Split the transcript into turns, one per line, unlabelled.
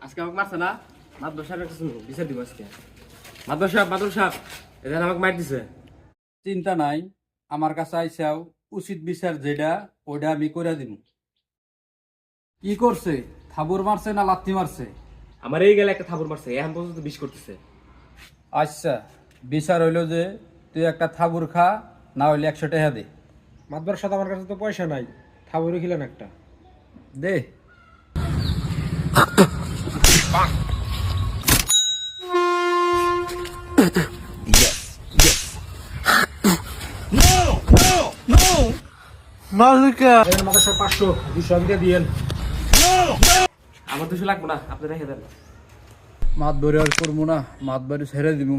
আজকে আমাকে মারছে না, মাদবর সাহেব একটা শুনুন, বিচার দিব আজকে। মাদবর সাহেব এখানে আমাকে মার দিছে।
চিন্তা নাই, আমার কাছে আইসাও, উচিত বিচার যেটা ওইটা আমি করে দিব। কি করছে? থাবুর মারছে না লাথি মারছে?
আমার এই গেলে একটা থাবুর মারছে, এখন পর্যন্ত বিষ করতেছে।
আচ্ছা, বিচার হইল যে তুই একটা থাবুর খা, না হইলে 100 টাকা দে।
মাতবার সাথে আমার কাছে তো পয়সা নাই, থাবুরে খিলেন একটা।
দে।
মাথার সাথে 500 200 আমি দিয়ে দিয়েন।
আমার 200 লাগবো না, আপনি রেখে দেন।
মাত ধরে আর করবো না, মাত বাড়ি ছেড়ে দিব।